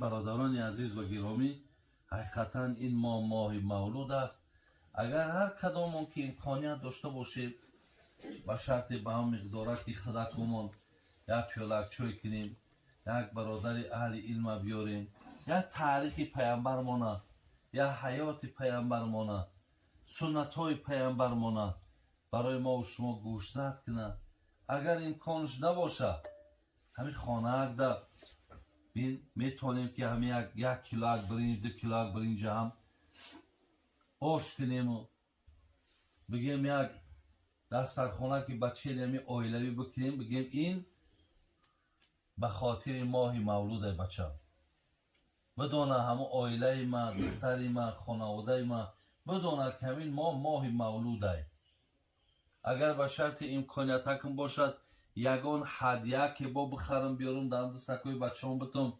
برادران عزیز و گرامی، حقیقتا این ماه مولود است. اگر هر کدامون که امکانیت داشته باشیم با شرط به هم مقدارت خدکمون یک پیاله چای کنیم، یک برادر اهل علم بیاریم، یک تاریخ پیامبرمونه، یا حیات پیامبرمونه، سنت های پیامبرمونه برای ما و شما گوشزد کنه. اگر امکانش نباشه همین خانه در میتونیم که همین یک کیلو برنج، 2 کیلو برنج هم آش کنیم و بگیم یک دسترخانه که بچه نمی آیلوی بکنیم، بگیم این به خاطر ماه مولود بچه بدونه، همه آیله ما، دختر ما، خانواده ما بدونه که همین ماه مولوده. اگر به شرط امکانیت کم باشد یگان هدیه که با بخرم بیارم در دستکوی بچه هم بتم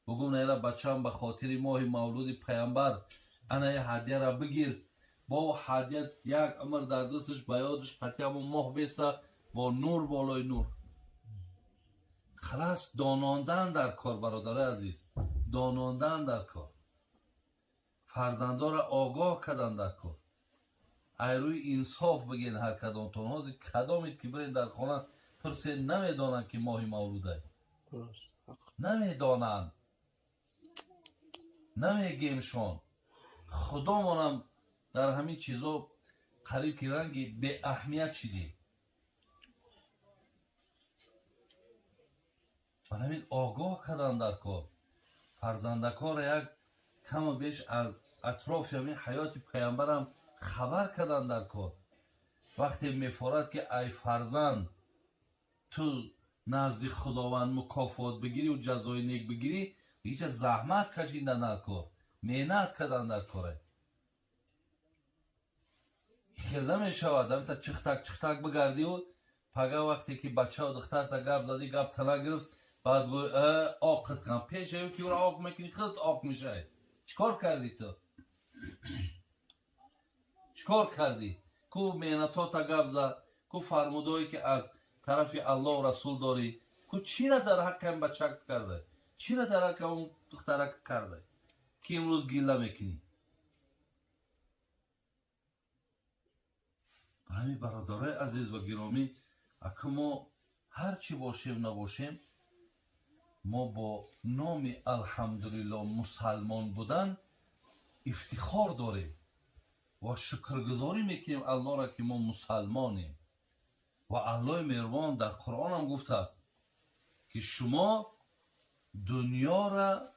بگم نیره بچه هم به خاطر ماه مولود پیامبر انا یه هدیه را بگیر، با هدیه یک عمر در دستش به یادش پتی همون ماه بیسته با نور بالای نور. خلاص داناندن در کار برادر عزیز، داناندن در کار، فرزنده را آگاه کردن در کار. ایروی انصاف بگین هر کدام تونازی کدامید که برین در خانه پرسه نمیدانن که ماه مولوده، نمیدانن، نمیگیمشون. خدا منم در همین چیزا قریب که رنگی به اهمیت شدی. و همین آگاه کردن در کار فرزندکار را یک کم و بیش از اطراف همین حیات پیامبرم خبر کردن در کار. وقتی میفارد که ای فرزند تو نزد خداوند مکافات بگیری و جزای نیک بگیری، هیچ زحمت کشیدن در کار، محنت کردن در کاره. خیلی نمیشود همین تا چختک بگردی و پگه وقتی که بچه و دختر تا گپ زدی گپ تنه گرفت بعد گوی آقت کن پیش هیو که او را آق میکنی خودت آق میشه. چکار کردی تو؟ چکار کردی؟ کو محنتا تا گپ زد، کو فرمودایی که از طرف الله و رسول داری، کو چی را در حق هم بچه کرده، چی را در حق هم دخترک کرده که امروز گیله میکنی؟ همین برادرای عزیز و گرامی، اگه ما هر چی باشیم نباشیم ما با نام الحمدلله مسلمان بودن افتخار داریم و شکرگزاری میکنیم الله را که ما مسلمانیم. و الله مهربان در قرآن هم گفته است که شما دنیا را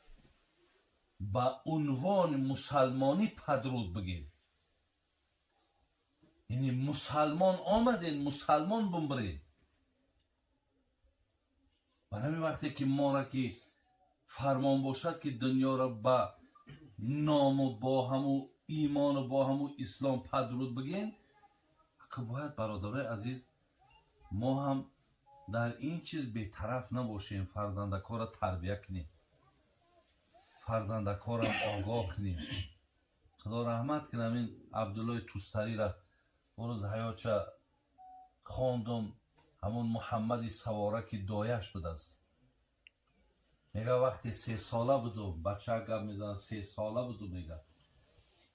با عنوان مسلمانی پدرود بگیر، یعنی مسلمان آمدین مسلمان بمبرین. و همین وقتی که ما را که فرمان باشد که دنیا را با نام و با همو ایمان و با همو اسلام پدرود بگین، که باید برادرای عزیز ما هم در این چیز بی‌طرف نباشیم، فرزندکار را تربیه کنیم، فرزندکار را آگاه کنیم. خدا رحمت کنه این عبدالله توستری را روز حیاتش خواندم، همون محمد سواره که دایش بود است. میگه وقتی 3 ساله بودم، بچه گپ میزنه 3 ساله بودم، میگه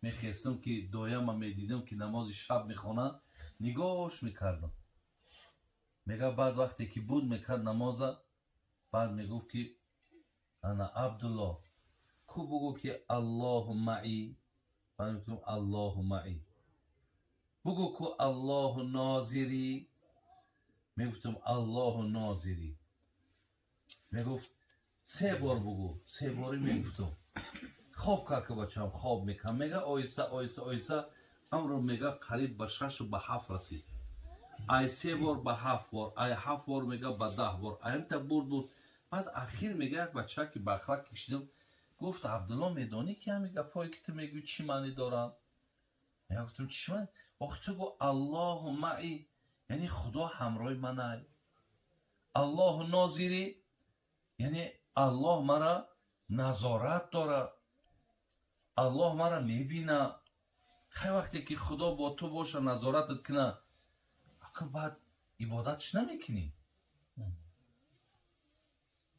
میخواستم که دایم میدیدم که نماز شب میخونه نگاهش میکردم. میگه بعد وقتی که بود میکرد نماز، بعد میگفت که انا عبدالله کو بگو که الله معی، بعد میگفتم الله معی. بگو که الله ناظری، میگفتم الله ناظری. میگفت 3 بار بگو، 3 باری میگفتم. خواب که که بچه هم خواب میکنم. میگه آیسته آیسته آیسته امرو میگه قریب به 6 و به 7 رسید. ای 3 بار به 7 بار، ای 7 بار میگه به 10 بار، ای تا بود. بعد اخیر میگه یک بچه که بخلق کشیدم گفت عبدالله میدانی که همین گپایی که تو میگی چی معنی دارن؟ میگه گفتم چی معنی؟ وقتی گو الله معی یعنی خدا همراه منه، الله ناظری یعنی الله مرا نظارت داره، الله مرا میبینه. خیلی وقتی که خدا با تو باشه نظارتت کنه، اگه بعد عبادتش نمیکنی.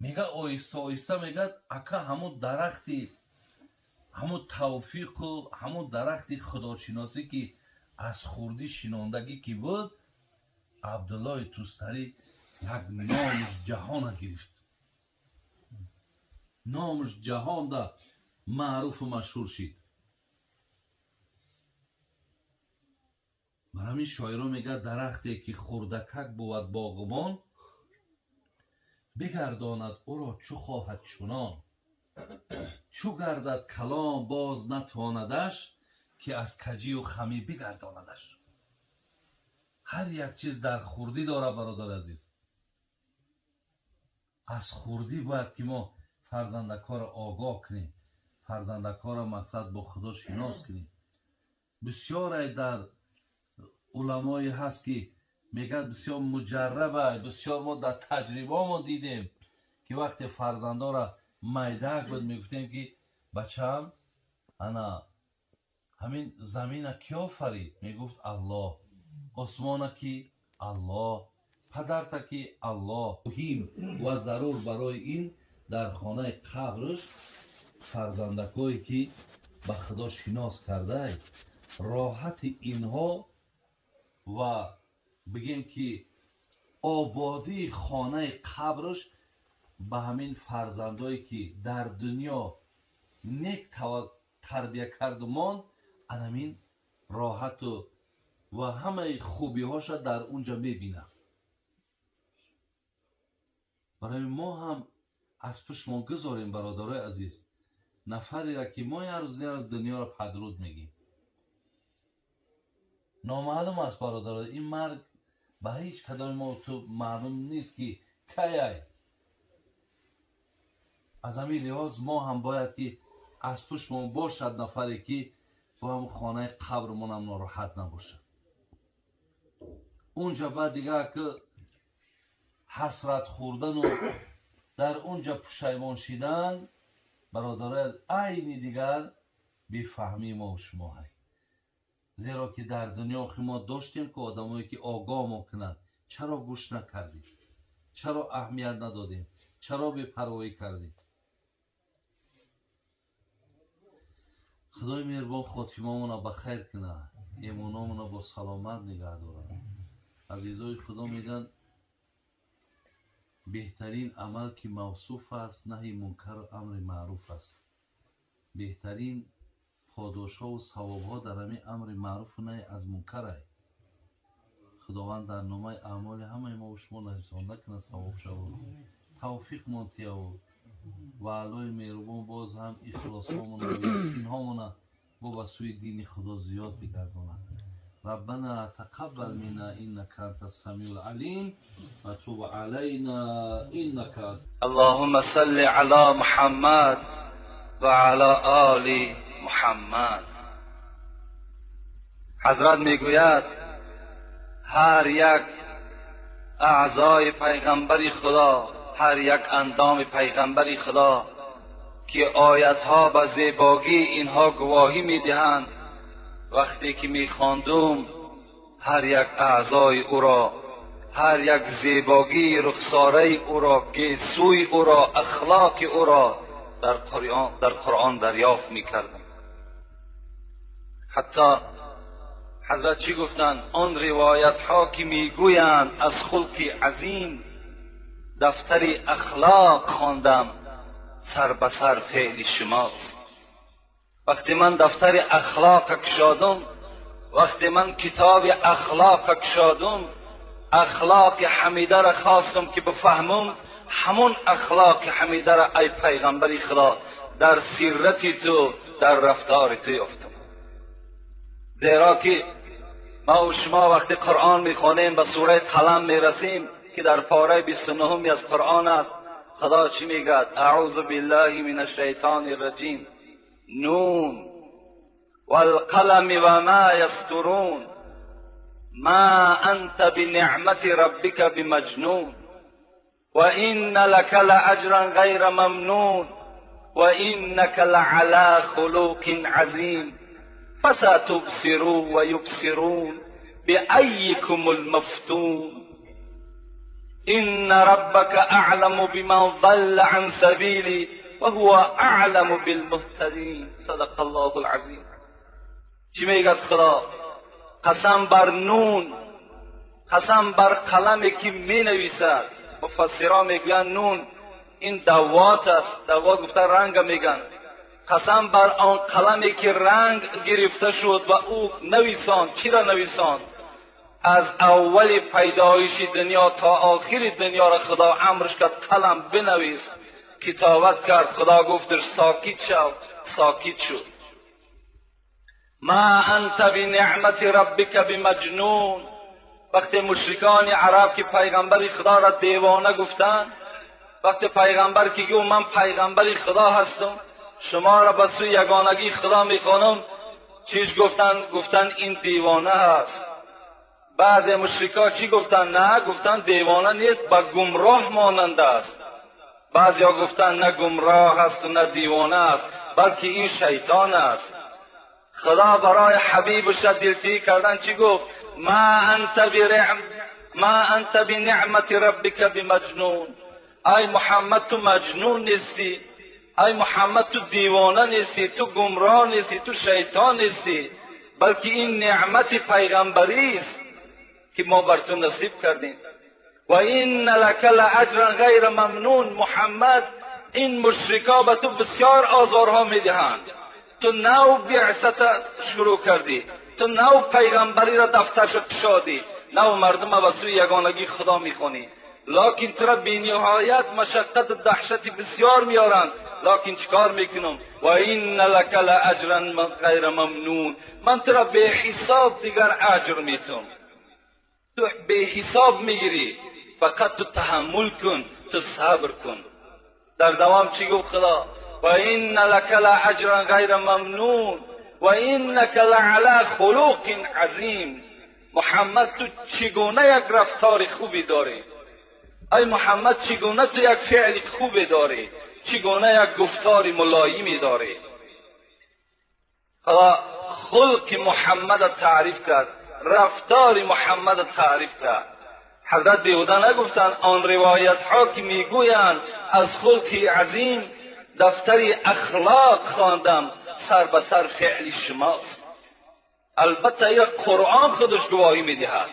میگه آیسته آیسته میگه اکا همون درختی، همون توفیق و همون درختی خداشناسی که از خوردی شناندگی که بود، عبدالله توستری یک نامش جهان گرفت، نامش جهان دا معروف و مشهور شد. برای همین شاعرها میگه درختی که خوردکک بود باغبان، بگرداند او را چو خواهد چنان. چو گردد کلام باز نتواندش، که از کجی و خمی بگرداندش. هر یک چیز در خوردی داره برادر عزیز. از خوردی باید که ما فرزندکار را آگاه کنیم، فرزندکار را مقصد با خدا شناس کنیم. بسیار در علمای هست که میگه بسیار مجربه، بسیار ما در تجربه ما دیدیم که وقتی فرزنده را میدک بود میگفتیم که بچم انا همین زمین کی آفرید؟ میگفت الله. آسمان کی؟ الله. پدرت کی؟ الله. مهم و ضرور برای این در خانه قبرش فرزندکایی که به خدا شناس کرده راحت اینها و بگیم که آبادی خانه قبرش به همین فرزندایی که در دنیا نیک تربیه کرد و ماند، همین راحت و همه خوبی هاش در اونجا میبینه. برای ما هم از پیش ما گذاریم برادرای عزیز، نفری را که ما یه روز از دنیا را پدرود میگیم، نامعلوم است برادرای، این مرگ به هیچ کدام ما تو معلوم نیست که کی. از همین لحاظ ما هم باید که از پیش ما باشد نفری که با هم خانه قبرمون هم ناراحت نباشه. اونجا بعد دیگه که حسرت خوردن و در اونجا پشیمان شدن برادرای از عین دیگر بیفهمی ما و شما هست. زیرا که در دنیا ما داشتیم که آدمایی که آگاه ما کنند، چرا گوش نکردیم؟ چرا اهمیت ندادیم؟ چرا بی‌پروایی کردیم؟ خدای مهربان خاتممون را بخیر کنه، ایمانمون را با سلامت نگه داره. عزیزای خدا میگن بهترین عمل که موصوف است نهی منکر و امر معروف است. بهترین پاداش‌ها و ثواب‌ها در همین امر معروف و نهی از منکر است. خداوند در نامه اعمال همه ما و شما نشانده کنه ثواب شود، توفیق منتیا و علای مهربان باز هم اخلاصامون و یقین‌هامون با سوی دین خدا زیاد بگردونه. ربنا تقبل منا انك انت السميع العليم وتب علينا انك اللهم صل على محمد وعلى آل محمد. حضرت میگوید هر یک اعضای پیغمبری خدا، هر یک اندام پیغمبری خدا که آیتها به زیبایی اینها گواهی میدهند، وقتی که میخواندم هر یک اعضای او را، هر یک زیبایی رخساره او را، گیسوی او را، اخلاق او را در قرآن دریافت میکردم. حتی حضرت چی گفتند؟ آن روایت ها که میگویند از خلق عظیم دفتر اخلاق خواندم، سر به سر فعل شماست. وقتی من دفتر اخلاق کشادم، وقتی من کتاب اخلاق کشادم، اخلاق حمیده را خواستم که بفهمم، همون اخلاق حمیده را ای پیغمبری خدا در سیرتی تو، در رفتار تو یافتم. زیرا که ما و شما وقتی قرآن میخوانیم به سوره قلم میرسیم که در پاره 29 از قرآن است، خدا چی میگه؟ اعوذ بالله من الشیطان الرجیم، نون والقلم وما یسطرون ما انت بنعمت ربک بمجنون وان لك لاجرا غیر ممنون وانك لعلى خلق عظیم فستبصروا ويبصرون بأيكم المفتون. این ربک اعلم بمن ضل عن سبیلی و هو اعلم بالمهتدین. صدق الله العظیم. چی میگه خدا؟ قسم بر نون، قسم بر قلمی که می نویسد. مفسران میگن نون این دوات است، دوات گفته رنگ میگن. قسم بر آن قلمی که رنگ گرفته شد و او نویساند. چی را نویساند؟ از اول پیدایش دنیا تا آخر دنیا را خدا امرش کرد قلم بنویس، کتابت کرد. خدا گفتش ساکت شو، ساکت شد. ما انت بنعمت ربک بمجنون. وقتی مشرکان عرب که پیغمبر خدا را دیوانه گفتن، وقتی پیغمبر که گفت من پیغمبر خدا هستم، شما را به سوی یگانگی خدا میخوانم، چیش گفتن؟ گفتن این دیوانه هست. بعد مشرکا چی گفتن؟ نه، گفتن دیوانه نیست، به گمراه ماننده است. بعضیا گفتن نه گمراه است و نه دیوانه است، بلکه این شیطان است. خدا برای حبیبش دلتیی کردن چی گفت؟ ما انت بنعمت ربک بمجنون. ای محمد تو مجنون نیستی، ای محمد تو دیوانه نیستی، تو گمراه نیستی، تو شیطان نیستی، بلکه این نعمت پیغمبری است که ما بر تو نصیب کردیم. و این لک لاجرا غیر ممنون. محمد، این مشرکا به تو بسیار آزارها میدهند. تو نو بعثت شروع کردی، تو نو پیغمبری را دفترش کشادی، نو مردم به سوی یگانگی خدا میخوانی، لکن تو را بینهایت مشقت و دهشت بسیار میارند. لکن چیکار میکنم؟ و این لک لاجرا غیر ممنون. من تو را به حساب دیگر اجر میتم، تو به حساب میگیری، فقط تو تحمل کن، تو صبر کن. در دوام چی گفت خدا؟ و این لک لاجرا غیر ممنون و اینک لعلی خلق عظیم. محمد تو چگونه یک رفتار خوبی داری؟ ای محمد چگونه تو یک فعل خوبی داری؟ چگونه یک گفتار ملایمی داری؟ خدا خلق محمد تعریف کرد، رفتار محمد تعریف کرد. حضرت بیهوده نگفتند آن روایت ها که میگویند از خلق عظیم دفتری اخلاق خواندم، سر به سر فعل شماست. البته یک قرآن خودش گواهی میدهد.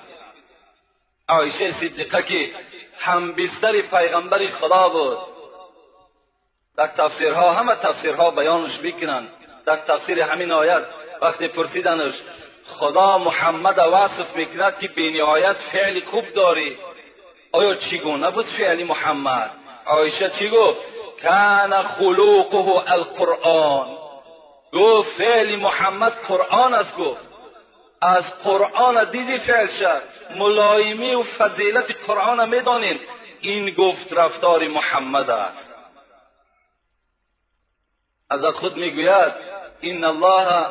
عایشه صدیقه که هم بستر پیغمبر خدا بود، در تفسیرها، همه تفسیرها بیانش میکنند. در تفسیر همین آیت وقتی پرسیدنش خدا محمد وصف میکند که بینهایت فعل خوب داری، آیا چگونه بود فعل محمد؟ عایشه چی گفت؟ کان خلقه القرآن. گفت فعل محمد قرآن است. گفت از قرآن دیدی فعل شد، ملایمی و فضیلت قرآن میدانین، این گفت رفتار محمد است. از خود میگوید این الله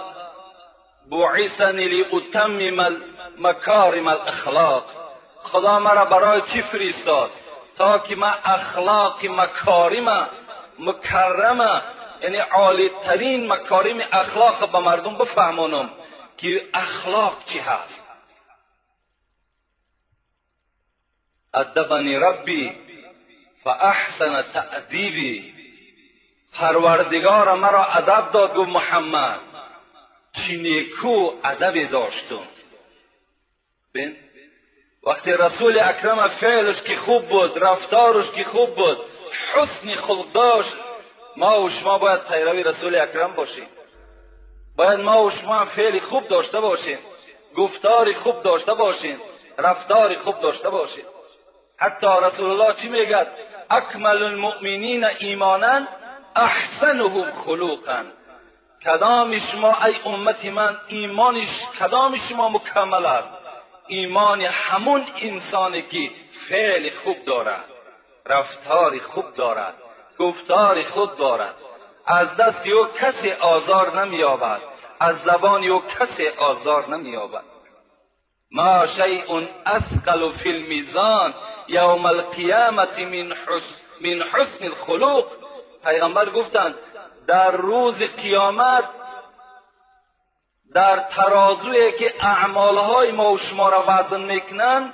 بعثنی لاتمم مکارم الاخلاق. خدا مرا برای چی فرستاد؟ تا که من اخلاق مکارم مکرمه، یعنی عالی ترین مکارم اخلاق به مردم بفهمانم که اخلاق چی هست. ادبنی ربی فاحسن تأدیبی. پروردگار مرا ادب داد. گفت محمد چی نیکو ادب داشتم. ببین وقتی رسول اکرم فعلش که خوب بود، رفتارش که خوب بود، حسن خلق داشت، ما و شما باید پیروی رسول اکرم باشیم. باید ما و شما فعل خوب داشته باشیم، گفتار خوب داشته باشیم، رفتار خوب داشته باشیم. حتی رسول الله چی میگه؟ اکمل المؤمنین ایمانا احسنهم خلقا. کدام شما ای امت من ایمانش کدام شما مکمل است؟ ایمان همون انسانی که فعل خوب دارد، رفتار خوب دارد، گفتار خوب دارد، از دست او کسی آزار نمییابد، از زبان او کسی آزار نمییابد. ما شیء اثقل فی المیزان یوم القیامة من حسن الخلق. پیغمبر گفتند در روز قیامت در ترازویی که اعمالهای ما و شما را وزن میکنن،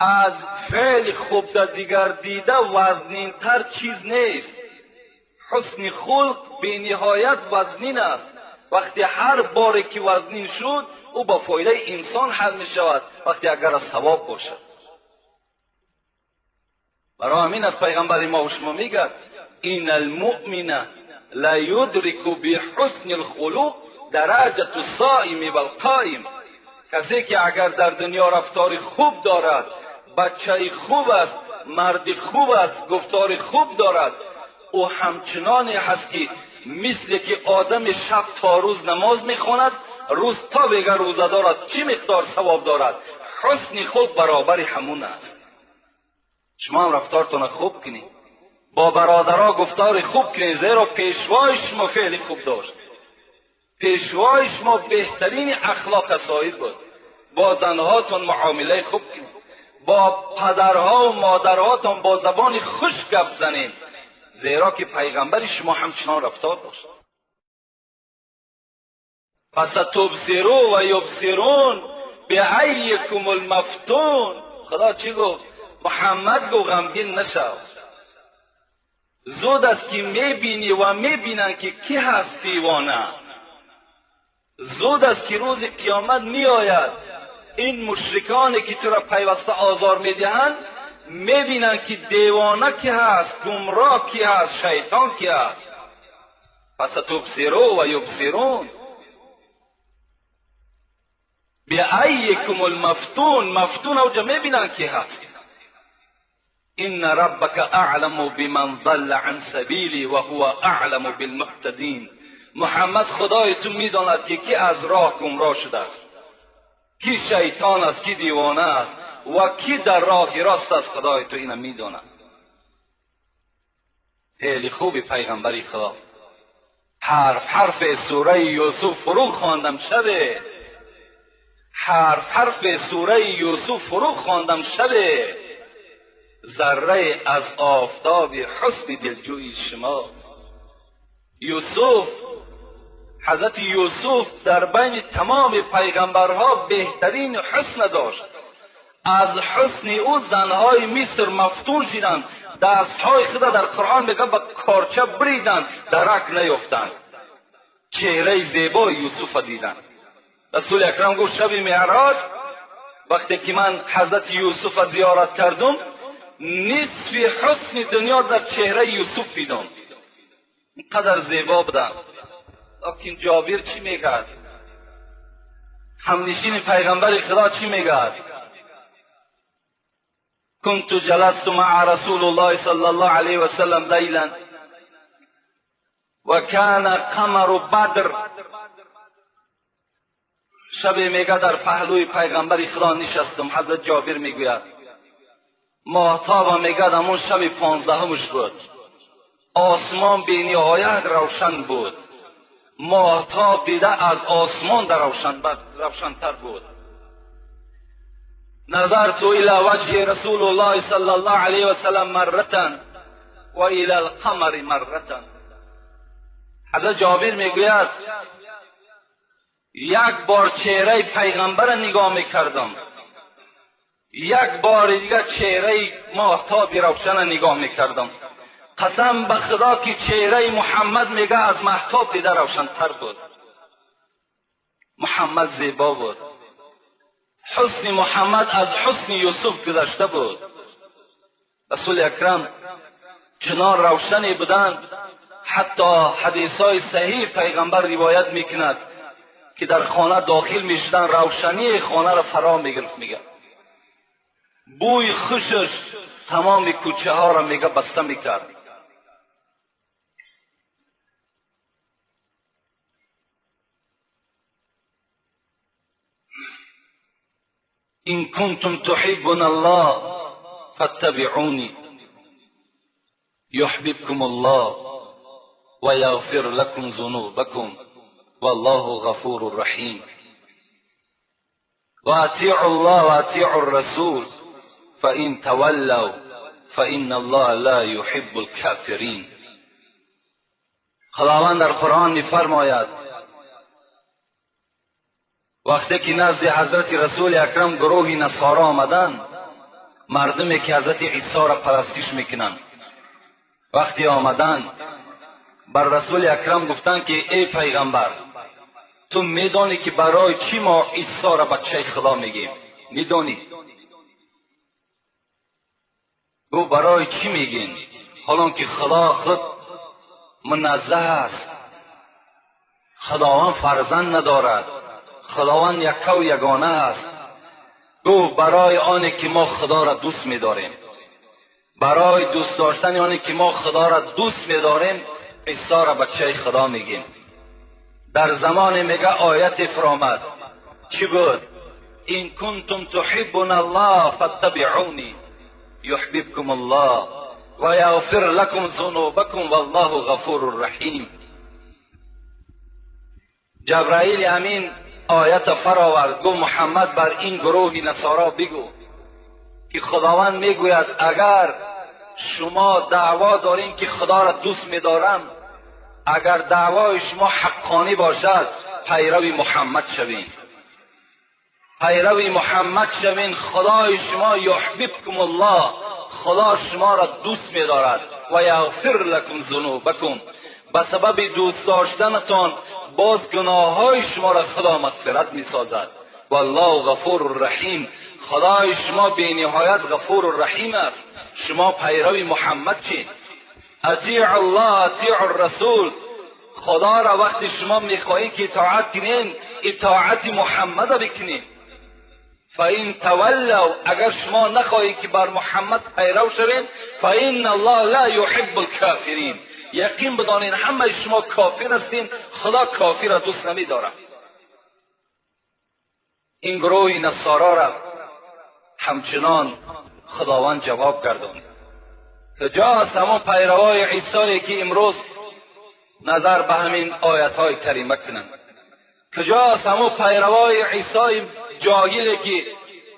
از فعل خوب در دیگر دیده وزنین تر چیز نیست. حسن خلق به نهایت وزنین است. وقتی هر باری که وزنین شد او با فایده انسان حل می شود، وقتی اگر از ثواب باشد. برای همین از پیغمبر ما و شما میگه این المؤمن لا یدرک بحسن الخلق درجة الصائم والقائم. کسی که اگر در دنیا رفتار خوب دارد، بچه خوب است، مرد خوب است، گفتار خوب دارد، او همچنانی هست که مثل که آدم شب تا روز نماز میخواند، روز تا بگر روزه دارد، چه مقدار ثواب دارد. حسن خلق برابر همون است. شما هم رفتارتون خوب کنید، با برادرها گفتار خوب کنید، زیرا پیشوای شما فعل خوب داشت. پیشوای شما بهترین اخلاق صاحب بود. با زنهاتون معامله خوب کنید، با پدرها و مادرهاتون با زبان خوش گپ زنید، زیرا که پیغمبر شما همچنان رفتار داشت. فستبصروا و یبصرون بأیکم المفتون. خدا چی گفت؟ محمد گفت غمگین نشو. زود است که میبینی و میبینن که کی هست دیوانه. زود است که روز قیامت میآید، این مشرکانی که تو را پیوسته آزار میدهند میبینن که دیوانه کی هست، گمراه کی هست، شیطان کی هست. فستبصروا و یبصرون بأیکم المفتون. مفتون اوجا میبینن کی هست. ان ربک اعلم بمن ضل عن سبیلی و هو اعلم بالمهتدین. محمد خدای تو میداند که کی از راه گمراه شده است، کی شیطان است، کی دیوانه است و کی در راه راست است. خدای تو اینو میداند. خیلی خوبی پیغمبری خدا. حرف سوره یوسف فرو خواندم شبه، حرف سوره یوسف فرو خواندم شبه. ذره از آفتاب حسن دلجوی شماست. یوسف، حضرت یوسف در بین تمام پیغمبرها بهترین حسن داشت. از حسن او زنهای مصر مفتون شدند، دستهای خود در قرآن میگه با کارچه بریدند، درک نیفتند. چهره زیبای یوسف دیدند. رسول اکرم گفت شب معراج وقتی که من حضرت یوسف زیارت کردم، نصف حسن دنیا در چهره یوسف دیدم. اینقدر زیبا بودند. لیکن جابر چی میگه؟ همنشین پیغمبر خدا چی میگه؟ كنت جلست مع رسول الله صلی الله علیه و سلم لیلا و کان قمر بدر. شب میگه در پهلوی پیغمبر خدا نشستم. حضرت جابر میگوید ماهتاب میگه همون شب 15مش بود. آسمان بی نهایت روشن بود. ماهتاب دیده از آسمان در روشنتر بود. نظرت الى وجه رسول الله صلی الله علیه و سلم مرتا و الى القمر مرتا. حضرت جابر میگوید یک بار چهره پیغمبر نگاه میکردم، یک بار دیگه چهره ماهتاب روشن نگاه میکردم. قسم به خدا که چهره محمد میگه از ماهتاب دیده روشنتر بود. محمد زیبا بود. حسن محمد از حسن یوسف گذشته بود. رسول اکرم چنان روشنی بودند حتی حدیثهای صحیح پیغمبر روایت میکند که در خانه داخل میشدن روشنی خانه را فرا میگرفت. میگه بوی خوشش تمام کوچه ها را میگه بسته میکرد. ان کنتم تحبون الله فاتبعونی یحببکم الله و یغفر لکم ذنوبکم والله غفور رحیم. و اطیعوا الله و اطیعوا الرسول فإن تولوا فإن الله لا يحب الكافرین. خداوند در قرآن میفرماید وقتی که نزد حضرت رسول اکرم گروهی نصارا آمدند مردمی که حضرت عیسی را پرستش میکنند وقتی آمدن بر رسول اکرم گفتند که ای پیغمبر تو میدانی که برای چی ما عیسی را بچه خدا میگیم؟ میدانی؟ گفت برای چی میگین حالان که خدا خود منزه است، خداوند فرزند ندارد، خداوند یکه و یگانه است. گفت برای آنه که ما خدا را دوست می‌داریم، برای دوست داشتن آنه که ما خدا را دوست می‌داریم عیسی را بچه خدا میگیم. در زمان میگه آیت فرامد چی بود؟ این کنتم تحبون الله فاتبعونی یحببکم الله و یغفر لکم ذنوبکم والله غفور رحیم. جبرائیل امین آیت فراورد گفت محمد بر این گروه نصارا بگو که خداوند میگوید اگر شما دعوا دارین که خدا را دوست می‌دارم، اگر دعوای شما حقانی باشد پیرو محمد شوین، پیرو محمد شوین. خدای شما یحببکم الله، خدا شما را دوست می‌دارد و یغفر لکم ذنوبکم، به سبب دوست داشتنتان باز گناههای شما را خدا مغفرت می‌سازد. والله غفور رحیم، خدای شما بی نهایت غفور و رحیم است. شما پیرو محمد چین؟ اطیع الله اطیع الرسول، خدا را وقتی شما میخواهید که اطاعت کنین اطاعت محمد را بکنین. فإن تولوا، اگر شما نخواهید که بر محمد پیرو شوید، فإن الله لا يحب الكافرین، یقین بدانین همه شما کافر هستین، خدا کافر را دوست نمی‌دارد. این گروه نصارا را همچنان خداوند جواب گرداند. کجا است همون پیروای عیسی که امروز نظر به همین آیت‌های کریمه کنند؟ کجا است همون پیروای عیسی جاهلی که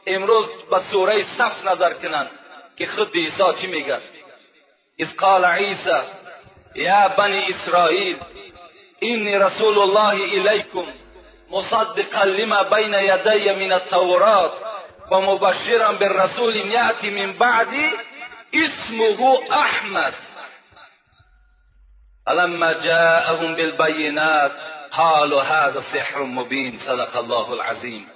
امروز به سوره صف نظر کنند که خود عیسی چی میگه؟ اذ قال عیسی یا بنی اسرائیل اینی رسول الله الیکم مصدقا لما بین یدی من التورات و مبشرا بالرسول یأتی من بعدی اسمه احمد فلما جاءهم بالبینات قالوا هذا سحر مبین. صدق الله العظیم.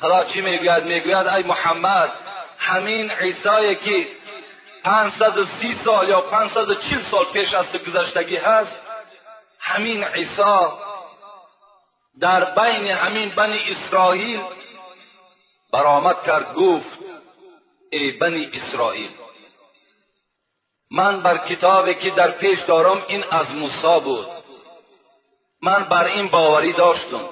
خدا چی میگوید؟ میگوید ای محمد همین عیسی که 530 سال یا 540 سال پیش از گذشتگی هست، همین عیسی در بین همین بنی اسرائیل برآمد کرد، گفت ای بنی اسرائیل من بر کتابی که در پیش دارم این از موسی بود، من بر این باوری داشتم.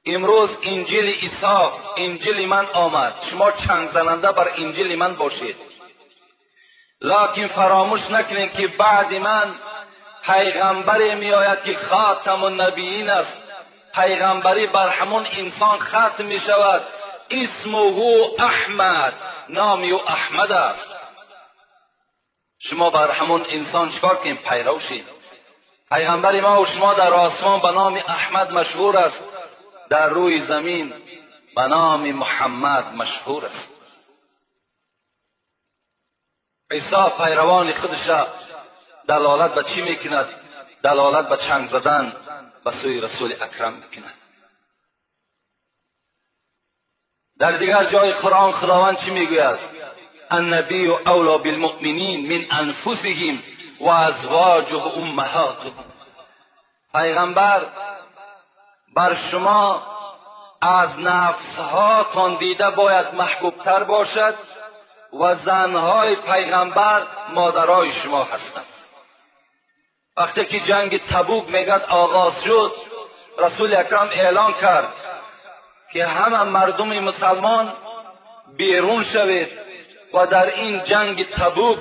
امروز انجیل عیسی، انجیل من آمد، شما چنگ زننده بر انجیل من باشید. لکن فراموش نکنید که بعد من پیغمبری می آید که خاتم النبیین است، پیغمبری بر همون انسان ختم می شود، اسمه احمد، نامی او احمد است. شما بر همون انسان چکار کنید؟ پیرو شید. پیغمبر ما و شما در آسمان به نام احمد مشهور است، در روی زمین به نام محمد مشهور است. عیسی پیروان خودش دلالت به چی میکند؟ دلالت به چنگ زدن به سوی رسول اکرم میکند. در دیگر جای قرآن خداوند چی میگوید؟ النبی اولی بالمؤمنین من انفسهم و ازواجه امهاتهم. پیغمبر بر شما از نفسهاتان دیده باید محبوبتر باشد و زنهای پیغمبر مادرای شما هستند. وقتی که جنگ تبوک میگد آغاز شد، رسول اکرم اعلان کرد که همه مردم مسلمان بیرون شوید و در این جنگ تبوک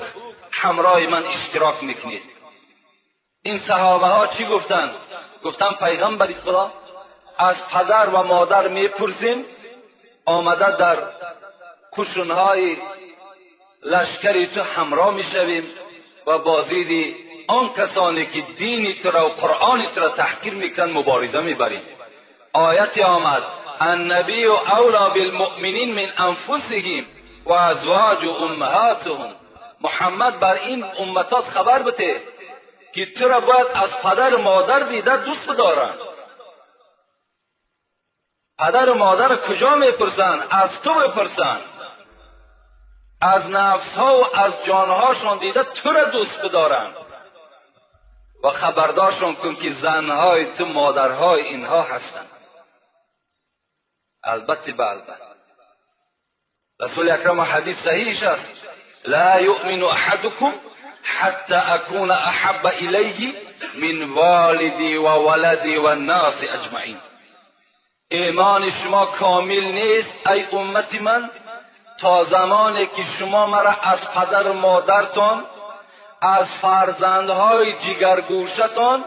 همراه من اشتراک میکنید. این صحابه ها چی گفتند؟ گفتن پیغمبر خدا از پدر و مادر میپرسیم، آمده در کوشنهای لشکری تو همراه میشویم و بازدید آن کسانی که دین تو را و قرآن تو را تحقیر میکنن مبارزه میبریم. آیت آمد النبی اولی بالمؤمنین من انفسهم و ازواج امهاتهم. محمد بر این امتات خبر بده که تو را باید از پدر و مادر دیده دوست دارن. پدر و مادر کجا میپرسن؟ از تو بپرسن. از نفسها و از جانهاشون دیده تو را دوست بدارن و خبردارشون کن که زنهای تو مادرهای اینها هستند. البته به البته رسول اکرم حدیث صحیحش است: لا یؤمن احدکم حتی اکون احب الیه من والدی و ولدی و الناس اجمعین. ایمان شما کامل نیست ای امت من تا زمانی که شما مرا از پدر و مادرتان، از فرزندهای جگرگوشتان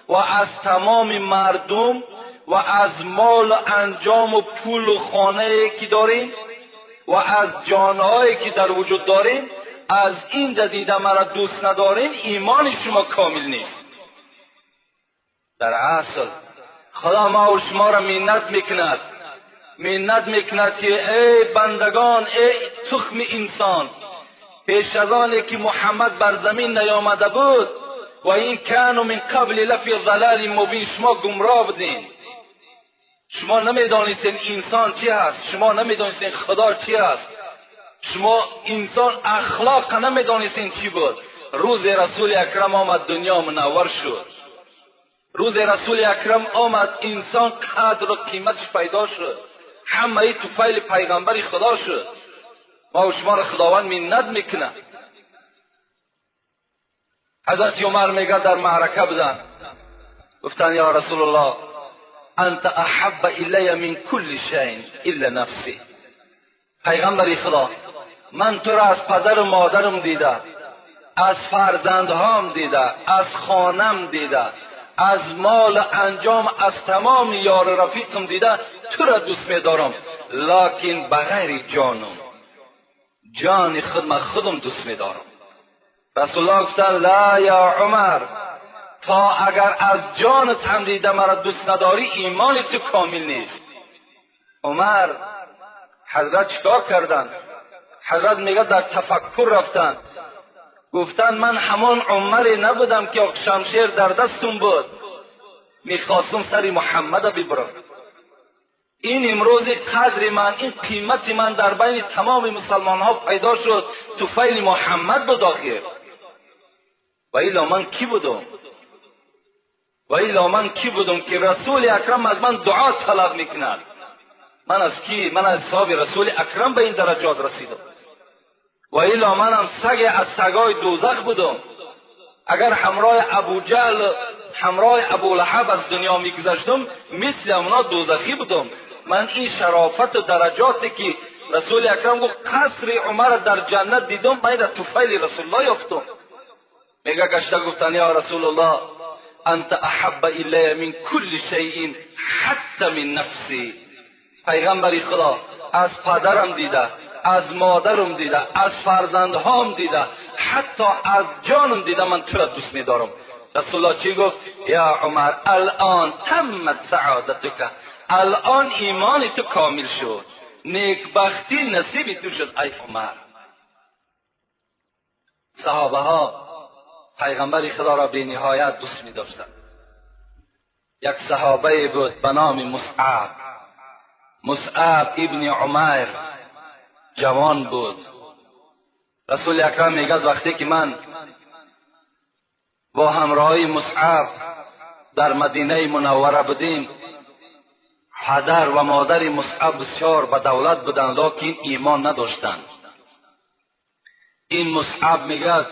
و از تمام مردم و از مال و انجام و پول و خانه که دارین و از جانهایی که در وجود دارین، از این دیده مرا دوست ندارین، ایمان شما کامل نیست. در اصل خدا ما و شما را منت میکند که ای بندگان، ای تخم انسان، پیش از آنی که محمد بر زمین نیامده بود و این کانوا من قبل لفی ضلال مبین، شما گمراه بودین. شما نمیدانستین انسان چی هست، شما نمیدانستین خدا چی هست، شما انسان اخلاق نمیدانستین چی بود. روز رسول اکرم آمد دنیا منور شد. روز رسول اکرم آمد انسان قدر و قیمتش پیدا شد. همه ای طفیل پیغمبر خدا شد. ما و شما را خداوند منت میکنه. حضرت عمر میگه در معرکه بودن، گفتن یا رسول الله انت احب الی من کل شیء الا نفسی. پیغمبر خدا، من تو را از پدر و مادرم دیده، از فرزندهام دیده، از خانم دیده، از مال و انجام، از تمام یار رفیقم دیده، تو را دوست می‌دارم، لکن بغیر جانم، جان خودم دوست می‌دارم. رسول الله گفتن لا یا عمر، تا اگر از جانت هم دیده مرا دوست نداری، ایمان تو کامل نیست. عمر حضرت چیکار کردن؟ حضرت میگه در تفکر رفتن، گفتن من همان عمری نبودم که شمشیر در دستم بود، میخواستم سر محمد ببرم. این امروز قدر من، این قیمت من در بین تمام مسلمان ها پیدا شد، طفیل محمد بود آخر. و ایلا من کی بودم؟ و ایلا من کی بودم که رسول اکرم از من دعا طلب میکند؟ من از کی؟ من از صحاب رسول اکرم به این درجات رسیدم. و ایلا منم سگ از سگای دوزخ بودم. اگر همراه ابو جهل، همراه ابو لهب از دنیا میگذشتم، مثل اونا دوزخی بودم. من این شرافت و درجاتی که رسول اکرم گفت قصر عمر در جنت دیدم، من در طفیل رسول الله یافتم. میگه گشته گفتن یا رسول الله انت احب الی من کل شیء حتی من نفسی. پیغمبر خدا، از پدرم دیده، از مادرم دیده، از فرزندهام دیده، حتی از جانم دیده، من تو را دوست می‌دارم. رسول الله چی گفت؟ یا عمر الان تمت سعادتک، الان ایمان تو کامل شد، نیکبختی نصیب تو شد ای عمر. صحابه ها پیغمبر خدا را به نهایت دوست می‌داشتند. یک صحابه بود به نام مصعب ابن عمیر، جوان بود. رسول اکرم میگه وقتی که من با همراهی مصعب در مدینه منوره بودیم، پدر و مادر مصعب بسیار به دولت بودند لکن ایمان نداشتند. این مصعب میگه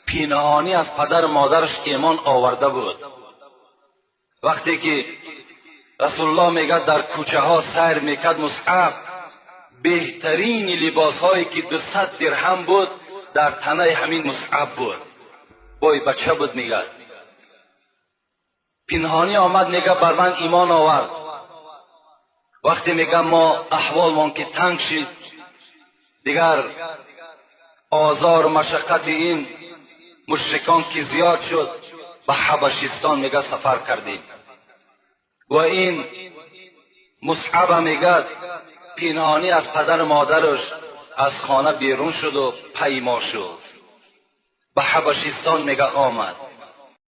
پنهانی از پدر و مادرش ایمان آورده بود. وقتی که رسول الله میگه در کوچه ها سیر میکرد، مصعب بهترین لباس هایی که 200 درهم بود در تنه همین مصعب بود. بای بچه بود. میگه پنهانی آمد، میگه بر من ایمان آورد. وقتی میگه ما احوالمان که تنگ شد، دیگر آزار و مشقت این مشرکان که زیاد شد، به حبشستان میگه سفر کردیم. و این مصعب میگه پنهانی از پدر مادرش از خانه بیرون شد و پیما شد. به حبشستان میگه آمد.